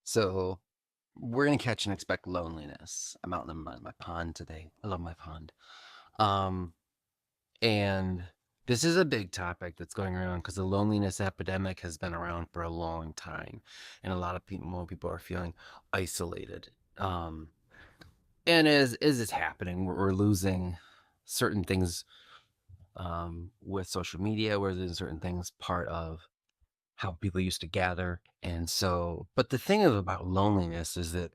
So we're gonna catch and expect loneliness. I'm out in my pond today. I love my pond. Um, and this is a big topic that's going around because the loneliness epidemic has been around for a long time, and a lot of people, more people are feeling isolated. Um, and as it's happening, we're losing certain things with social media. We're losing certain things part of how people used to gather. And so, but the thing about loneliness is that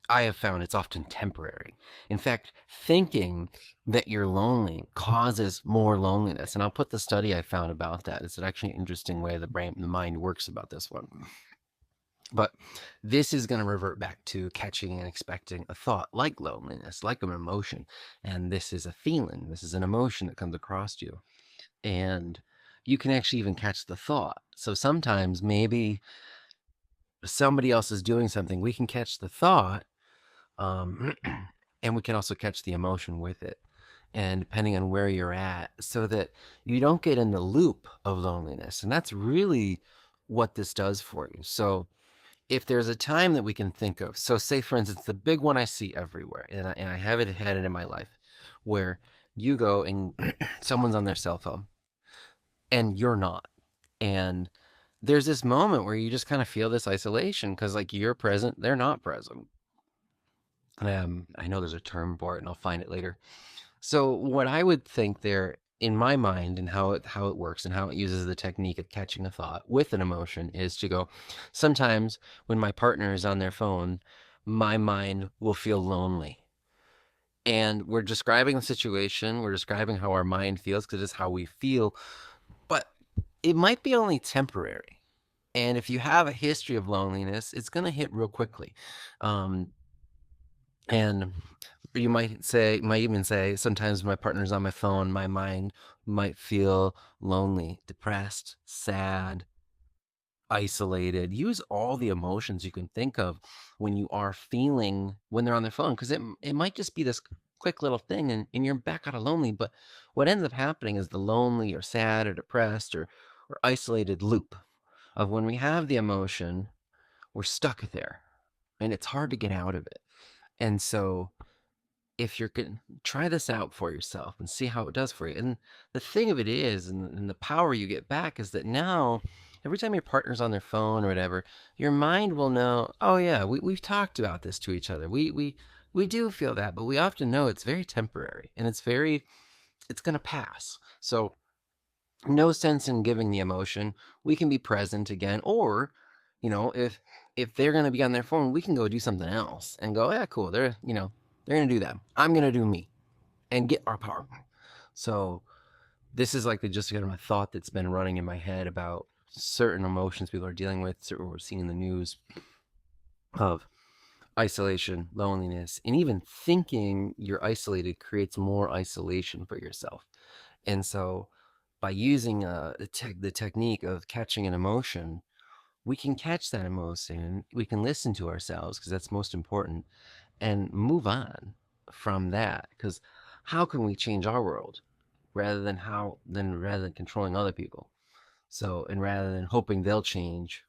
I have found it's often temporary. In fact, thinking that you're lonely causes more loneliness. And I'll put the study I found about that. It's actually an interesting way the mind works about this one. But this is going to revert back to catching and expecting a thought like loneliness, like an emotion. And this is a feeling, this is an emotion that comes across you. And you can actually even catch the thought. So sometimes maybe somebody else is doing something, we can catch the thought, um, and we can also catch the emotion with it. And depending on where you're at, so that you don't get in the loop of loneliness. And that's really what this does for you. So if there's a time that we can think of, so say for instance, the big one I see everywhere, and I have it had it in my life, where you go and someone's on their cell phone and you're not. And there's this moment where you just kind of feel this isolation because like you're present, they're not present. I know there's a term for it and I'll find it later. So what I would think there in my mind and how it works and how it uses the technique of catching a thought with an emotion is to go, sometimes when my partner is on their phone, my mind will feel lonely. And we're describing the situation, we're describing how our mind feels because it's how we feel, but it might be only temporary. And if you have a history of loneliness, it's going to hit real quickly. Um, and you might even say, sometimes my partner's on my phone, my mind might feel lonely, depressed, sad, isolated. Use all the emotions you can think of when you are feeling when they're on their phone, because it might just be this quick little thing and you're back out of lonely. But what ends up happening is the lonely or sad or depressed or isolated loop of when we have the emotion, we're stuck there and it's hard to get out of it. And so if you're going to try this out for yourself and see how it does for you. And the thing of it is, and the power you get back is that now, every time your partner's on their phone or whatever, your mind will know, oh yeah, we've talked about this to each other. We do feel that, but we often know it's very temporary and it's going to pass. So no sense in giving the emotion. We can be present again, or if they're going to be on their phone, we can go do something else and go, yeah, cool, they're going to do that, I'm going to do me and get our power. So this is like just kind of a thought that's been running in my head about certain emotions people are dealing with, or we're seeing in the news, of isolation, loneliness, and even thinking you're isolated creates more isolation for yourself. And so by using the technique of catching an emotion, we can catch that emotion, we can listen to ourselves because that's most important, and move on from that. Because how can we change our world rather than controlling other people? So, and rather than hoping they'll change,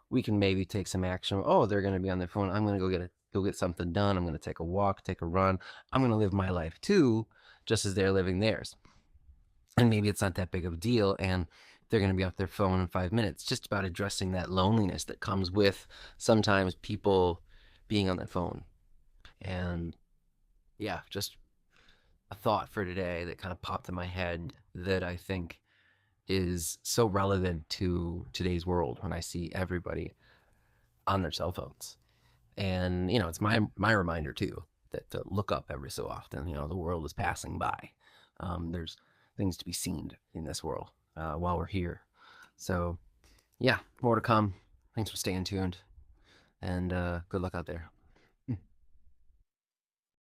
we can maybe take some action. Oh, they're going to be on their phone, I'm going to go get something done, I'm going to take a walk, take a run, I'm going to live my life too, just as they're living theirs. And maybe it's not that big of a deal, and they're going to be off their phone in 5 minutes. Just about addressing that loneliness that comes with sometimes people being on their phone. And yeah, just a thought for today that kind of popped in my head that I think is so relevant to today's world when I see everybody on their cell phones. And it's my reminder too, that to look up every so often. The world is passing by. There's things to be seen in this world while we're here. So yeah, more to come. Thanks for staying tuned, and good luck out there.